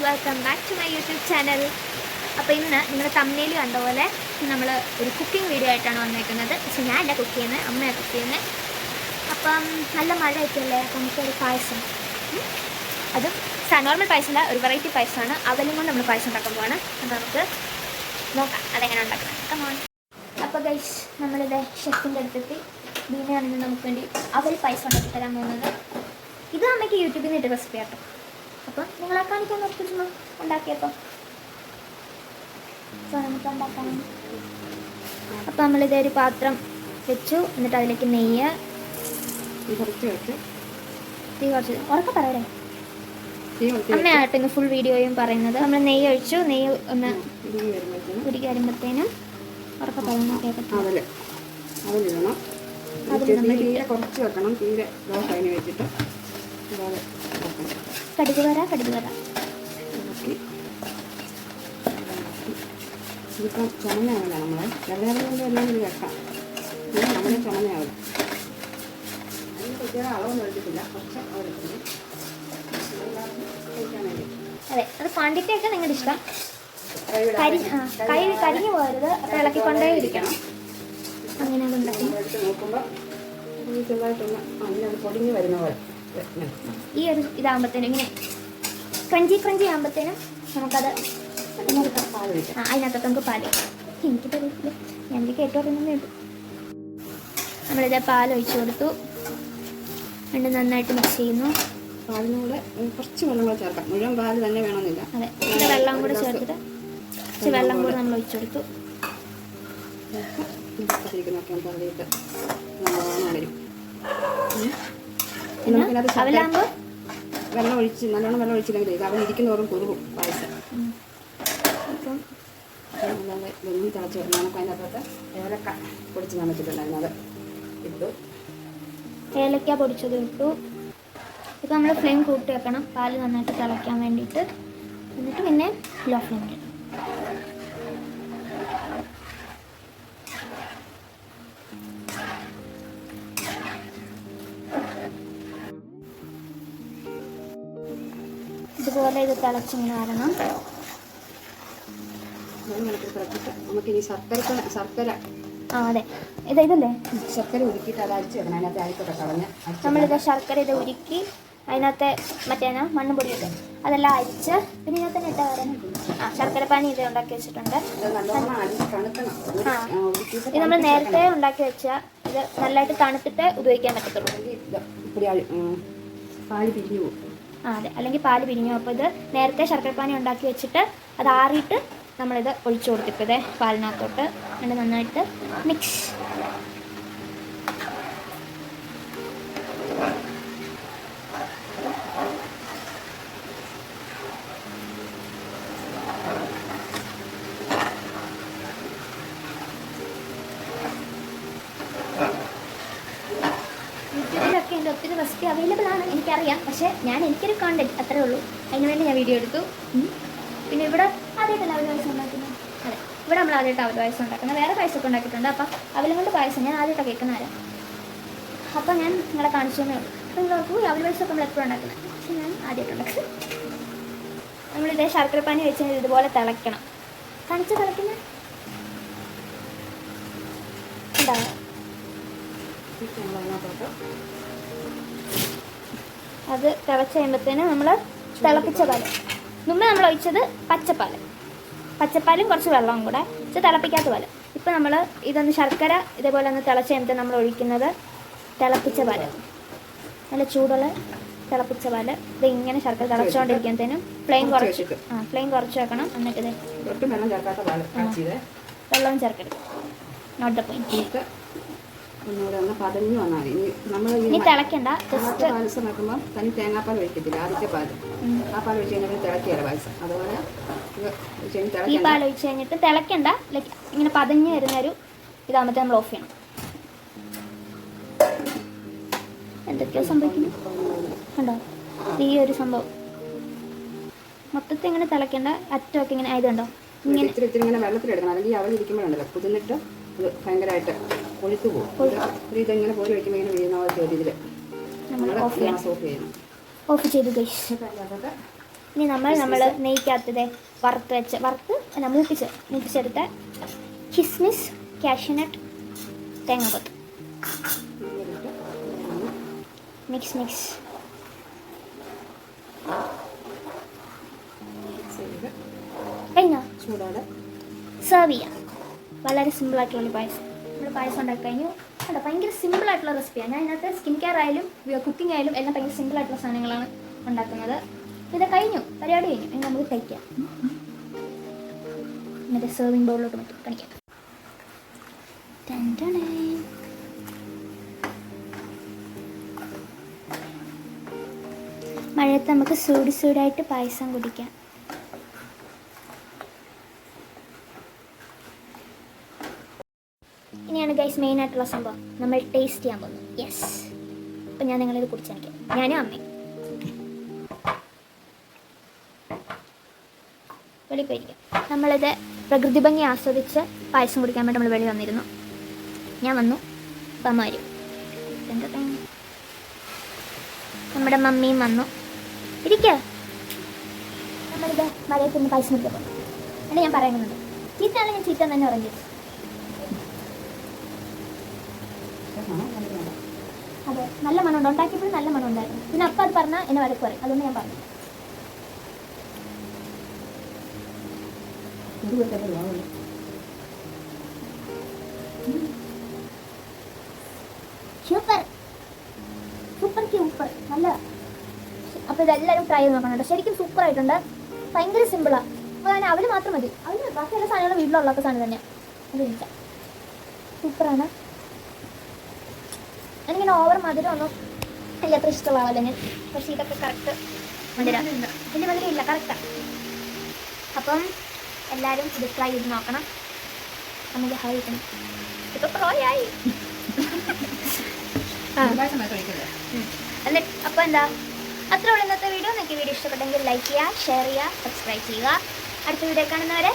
Welcome back to my YouTube channel. അപ്പോൾ ഇന്ന് നിങ്ങൾ തമ്മിൽ കണ്ട പോലെ നമ്മൾ ഒരു കുക്കിംഗ് വീഡിയോ ആയിട്ടാണ് വന്നേക്കുന്നത്. പക്ഷേ ഞാനല്ല കുക്ക് ചെയ്യുന്നത്, അമ്മയാണ് കുക്ക് ചെയ്യുന്നത്. അപ്പം നല്ല മഴ ആയിട്ടല്ലേ, അപ്പം നമുക്കൊരു പായസം, അതും നോർമൽ പായസമല്ല, ഒരു വെറൈറ്റി പായസമാണ്. അവലും കൊണ്ട് നമ്മൾ പായസം ഉണ്ടാക്കാൻ പോവാണ്. അപ്പോൾ നമുക്ക് നോക്കാം അതെങ്ങനെ ഉണ്ടാക്കുന്നത്. കമോൺ. അപ്പോൾ ഗൈസ്, നമ്മളിത് ഷെഫിൻ്റെ അടുത്തെത്തി. ബീനയാണെങ്കിൽ നമുക്ക് വേണ്ടി അവൽ പായസം ഉണ്ടാക്കി തരാൻ പോകുന്നത്. ഇത് അമ്മയ്ക്ക് യൂട്യൂബിൽ നിന്ന് ഇട്ട് റെസിപ്പി ആട്ടോ. അപ്പം നിങ്ങളെ കാണിക്കാൻ നോക്കിയിരുന്നു ഉണ്ടാക്കിയപ്പോൾ. സോ നമുക്ക് ഉണ്ടാക്കാൻ. അപ്പം നമ്മളിതേ ഒരു പാത്രം വെച്ചു. എന്നിട്ട് അതിലേക്ക് നെയ്യ് തീ കുറച്ച് ഉറക്കെ പറയണേ. അമ്മയാട്ടോ ഇന്ന് ഫുൾ വീഡിയോയും പറയുന്നത്. നമ്മൾ നെയ്യ് ഒഴിച്ചു. നെയ്യ് ഒന്ന് ഉരുക്കി വരുമ്പോഴത്തേനും ഉറക്കെ പറയുന്നത് കേൾക്കട്ടെ. കടുക് വര ഇതിപ്പം ചുമന്നയാവില്ല. നമ്മളെ വെള്ളയാവില്ല കൊണ്ട് എല്ലാം ഇത് വെക്കാം. നമ്മുടെ ചുമന്നയാവില്ല. അതിന് പ്രത്യേക അളവൊന്നും എടുത്തിട്ടില്ല. കുറച്ച് അളവെടുക്കുന്നു കഴിക്കാൻ വേണ്ടി. അതെ, അത് ക്വാണ്ടിറ്റി ഒക്കെ നിങ്ങളുടെ ഇഷ്ടം. കരിഞ്ഞു പോകരുത്. അപ്പോൾ ഇളക്കിക്കൊണ്ടേ ഇരിക്കണം. അങ്ങനെ അതുണ്ടാക്കി എടുത്ത് നോക്കുമ്പോൾ ചെറുതായിട്ടൊന്ന് അതിനത് പൊടിഞ്ഞ് വരുന്ന പോലെ. ഈ ഒരു ഇതാകുമ്പോഴത്തേനും ഇങ്ങനെ ക്രഞ്ചി ആകുമ്പോഴത്തേനും നമുക്കത് അതിനകത്ത് നമുക്ക് പാല്. എനിക്ക് തരത്തില്ല, ഞാൻ കേട്ടോ പറയുന്നുണ്ട്. നമ്മളിത് പാലൊഴിച്ച് കൊടുത്തു. രണ്ട് നന്നായിട്ട് മിക്സ് ചെയ്യുന്നു. പാലിനൂടെ കുറച്ച് വെള്ളം കൂടെ ചേർക്കാം. മുഴുവൻ പാല് തന്നെ വേണമെന്നില്ല. അതെ, പിന്നെ വെള്ളം കൂടെ ചേർത്തിട്ട് കുറച്ച് വെള്ളം കൂടെ നമ്മൾ ഒഴിച്ചു കൊടുത്തു. തള്ളിയിട്ട് വരും. അവലാകുമ്പോൾ വെള്ളം ഒഴിച്ച് നല്ലോണം വെള്ളം ഒഴിച്ചില്ലെങ്കിൽ ഇത് അവൻ ഇരിക്കുന്നതോറും കുറുകും പായസം. അപ്പം അല്ലാതെ വെള്ളം തിളച്ച് വരുമ്പോൾ നമുക്ക് അതിനകത്ത് ഏലക്ക പൊടിച്ച് ഞാൻ വെച്ചിട്ടുണ്ടായിരുന്നു, അത് ഇട്ടു. ഏലക്ക പൊടിച്ചത് ഇട്ടു. ഇപ്പം നമ്മൾ ഫ്ലെയിം കൂട്ടി വെക്കണം, പാല് നന്നായിട്ട് തിളയ്ക്കാൻ വേണ്ടിയിട്ട്. എന്നിട്ട് പിന്നെ ലോ ഫ്ലെയിമിൽ. ഇതുപോലെ ഇത് തിളച്ചിങ്ങനെ വരണം. നമുക്കിനി ശർക്കര അതെ, ഇതല്ലേ ശർക്കര ഉരുക്കിയിട്ട് അത് അരിച്ച് വെക്കണം. അതിനകത്ത് അരിപ്പൊക്കെ കളഞ്ഞ് നമ്മളിത് ശർക്കര ഇത് ഉരുക്കി അതിനകത്ത് മറ്റേനാ മണ്ണും പൊടിയൊക്കെ അതെല്ലാം അരിച്ച് പിന്നെ ഇതിനകത്ത് തന്നെ ഇട്ടാൽ വരാൻ. ശർക്കര പാനി ഇത് ഉണ്ടാക്കി വെച്ചിട്ടുണ്ട്. ഇത് നമ്മൾ നേരത്തെ ഉണ്ടാക്കി വെച്ചാൽ ഇത് നല്ലതായിട്ട് തണുത്തിട്ട് ഉപയോഗിക്കാൻ പറ്റത്തുള്ളൂ. പാല് പിരിഞ്ഞു പോകും. അതെ, അല്ലെങ്കിൽ പാല് പിരിഞ്ഞു. അപ്പോൾ ഇത് നേരത്തെ ശർക്കരപ്പാനി ഉണ്ടാക്കി വെച്ചിട്ട് അത് ആറിയിട്ട് നമ്മളിത് ഒഴിച്ചു കൊടുത്തിപ്പോൾ ഇതേ പാലിനകത്തോട്ട് എന്നിട്ട് നന്നായിട്ട് മിക്സ്. യൂട്യൂബിലൊക്കെ എൻ്റെ ഒത്തിരി റെസിപ്പി അവൈലബിൾ ആണ്, എനിക്കറിയാം. പക്ഷേ എനിക്കൊരു കണ്ടന്റ് അത്രേ ഉള്ളൂ. അതിന് വേണ്ടി ഞാൻ വീഡിയോ എടുത്തു. പിന്നെ ഇവിടെ ആദ്യമായിട്ടല്ല അവൽ പായസം ഉണ്ടാക്കുന്നത്. അതെ, ഇവിടെ നമ്മൾ ആദ്യമായിട്ട് അവൽ പായസം ഉണ്ടാക്കുന്നത്. വേറെ പായസമൊക്കെ ഉണ്ടാക്കിയിട്ടുണ്ട്. അപ്പം അവലും കൊണ്ട് പായസം ഞാൻ ആദ്യമായിട്ടാണ് കേൾക്കുന്നവരെ. അപ്പം ഞാൻ നിങ്ങളെ കാണിച്ചു തന്നേ ഉള്ളൂ. അപ്പം നിങ്ങൾക്ക് അവൽ പായസമൊക്കെ നമ്മൾ എപ്പോഴും ഉണ്ടാക്കുന്നത്, പക്ഷെ ഞാൻ ആദ്യമായിട്ട് ഉണ്ടാക്കുന്നത്. നമ്മളിതേ ശർക്കരപ്പാനി വെച്ച് ഇതുപോലെ തിളയ്ക്കണം. തണിച്ച് തിളയ്ക്കുന്ന ഉണ്ടാവും. അത് തിളച്ച് കഴിയുമ്പോഴത്തേനും നമ്മൾ തിളപ്പിച്ച പാല്, മുമ്പ് നമ്മൾ ഒഴിച്ചത് പച്ചപ്പാലും കുറച്ച് വെള്ളവും കൂടെ പക്ഷെ തിളപ്പിക്കാത്ത പാല്. ഇപ്പം നമ്മൾ ഇതൊന്ന് ശർക്കര ഇതേപോലെ ഒന്ന് തിളച്ച് കഴിയുമ്പോൾ നമ്മൾ ഒഴിക്കുന്നത് തിളപ്പിച്ച പാല്, നല്ല ചൂടുള്ള തിളപ്പിച്ച പാല്. ഇത് ഇങ്ങനെ ശർക്കര തിളച്ചുകൊണ്ടിരിക്കുമ്പോഴത്തേനും ഫ്ലെയിം കുറച്ച് വെക്കണം. എന്നിട്ട് ഇത് വെള്ളവും ചേർക്കരുത്. Note the point. ഇനി തിളക്കണ്ട. ജസ്റ്റ് പായസം വെക്കുമ്പോൾ തനി തേങ്ങാപ്പാൽ ഒഴിക്കത്തില്ല, ആദ്യത്തെ പാല്. ആ പാൽ ഒഴിച്ച് കഴിഞ്ഞാൽ തിളക്കിയല്ല പായസം. അതുപോലെ ഈ പാൽ ഒഴിച്ച് കഴിഞ്ഞിട്ട് തിളക്കണ്ട. ലൈക്ക് ഇങ്ങനെ പതഞ്ഞ് വരുന്നൊരു ഇതാകുമ്പോഴത്തെ നമ്മൾ ഓഫ് ചെയ്യണം. എന്തൊക്കെയോ സംഭവിക്കുന്നു കണ്ടോ? ഈ ഒരു സംഭവം മൊത്തത്തിൽ ഇങ്ങനെ തിളക്കേണ്ട. അറ്റമൊക്കെ ഇങ്ങനെ ആയതുണ്ടോ ഇങ്ങനെ ഇങ്ങനെ വെള്ളത്തിലെടുക്കണം. അല്ലെങ്കിൽ അവിടെ ഇരിക്കുമ്പോഴുണ്ടല്ലോ കുതിർന്നിട്ട് അത് ഭയങ്കരമായിട്ട് ഒഴുത്തു പോകും. ഇതെങ്ങനെ പോരി വയ്ക്കുമ്പോൾ ഇങ്ങനെ വീഴുന്ന രീതിയിൽ ഓഫ് ചെയ്തു. ഇനി നമ്മൾ നെയ്ക്കകത്തത് മൂപ്പിച്ചെടുത്ത കിസ്മിസ്, കാഷ്യൂനട്ട്, തേങ്ങാക്കൊത്ത് മിക്സ് കഴിഞ്ഞോ? ചൂടോടെ സെർവ് ചെയ്യാം. വളരെ സിമ്പിളായിട്ടുള്ള പായസം. നമ്മൾ പായസം ഉണ്ടാക്കി കഴിഞ്ഞു. അല്ല, ഭയങ്കര സിമ്പിളായിട്ടുള്ള റെസിപ്പിയാണ്. ഞാൻ ഇതിനകത്ത് സ്കിൻ കെയർ ആയാലും കുക്കിംഗ് ആയാലും എല്ലാം ഭയങ്കര സിമ്പിളായിട്ടുള്ള സാധനങ്ങളാണ് ഉണ്ടാക്കുന്നത്. ഇത് കഴിഞ്ഞു, പരിപാടി കഴിഞ്ഞു. ഇനി നമുക്ക് കഴിക്കാം. എന്നിട്ട് സെർവിങ് ബൗളിലോട്ട് മറ്റും കാണിക്കാം. മഴയത്ത് നമുക്ക് ചൂടായിട്ട് പായസം കുടിക്കാം. ഇനിയാണ് ഗൈസ് മെയിൻ ആയിട്ടുള്ള സംഭവം. നമ്മൾ ടേസ്റ്റ് ചെയ്യാൻ പോകുന്നു. യെസ്, അപ്പം ഞാൻ നിങ്ങളിത് കുടിച്ചെനിക്കാം. ഞാനും അമ്മയും വെളിയിൽ പോയിരിക്കാം. നമ്മളിത് പ്രകൃതി ഭംഗി ആസ്വദിച്ച് പായസം കുടിക്കാൻ വേണ്ടി നമ്മൾ വെളി വന്നിരുന്നു. ഞാൻ വന്നു, അപ്പം അമ്മ വരും. നമ്മുടെ മമ്മിയും വന്നു. ഇരിക്കുക. നമ്മളിത് മഴയത്ത് നിന്ന് പായസം കുടിക്കാൻ പോകും. അല്ല, ഞാൻ പറയുന്നുണ്ട്, ചീത്തയാണെങ്കിൽ ഞാൻ ചീത്ത തന്നെ പറഞ്ഞു. അതെ, നല്ല മണമുണ്ട്. ഉണ്ടാക്കിയപ്പോഴും നല്ല മണം ഉണ്ടായിരുന്നു. പിന്നെ അപ്പം അത് പറഞ്ഞാൽ എന്നെ വഴക്ക് പറയും. അതുകൊണ്ട് ഞാൻ പറഞ്ഞു. സൂപ്പർ നല്ല. അപ്പോൾ ഇതെല്ലാവരും ട്രൈ ചെയ്ത് നോക്കണം. ശരിക്കും സൂപ്പർ ആയിട്ടുണ്ട്. ഭയങ്കര സിമ്പിളാണ്. അപ്പോൾ ഞാൻ അവൽ മാത്രം മതി. അവന് ബാക്കി എല്ലാ സാധനങ്ങളും വീട്ടിലുള്ള സാധനം തന്നെയാണ്. അത് സൂപ്പറാണ്. എനിക്കിങ്ങനെ ഓവർ മധുരം ഒന്നും എനിക്ക് അത്ര ഇഷ്ടമാവല്ല ഞാൻ. പക്ഷേ ഇതൊക്കെ കറക്റ്റ് മധുരം. വലിയ മധുരം ഇല്ല, കറക്റ്റാണ്. അപ്പം എല്ലാവരും ഇത് ട്രൈ ചെയ്ത് നോക്കണം. നമുക്ക് ഹായ് കിട്ടണം. ഇപ്പം പ്രോയായി. എന്നിട്ട് അപ്പോൾ എന്താ, അത്ര ഉള്ള ഇന്നത്തെ വീഡിയോ. നിങ്ങൾക്ക് വീഡിയോ ഇഷ്ടപ്പെട്ടെങ്കിൽ ലൈക്ക് ചെയ്യുക, ഷെയർ ചെയ്യുക, സബ്സ്ക്രൈബ് ചെയ്യുക. അടുത്ത വീഡിയോ കാണുന്നവരെ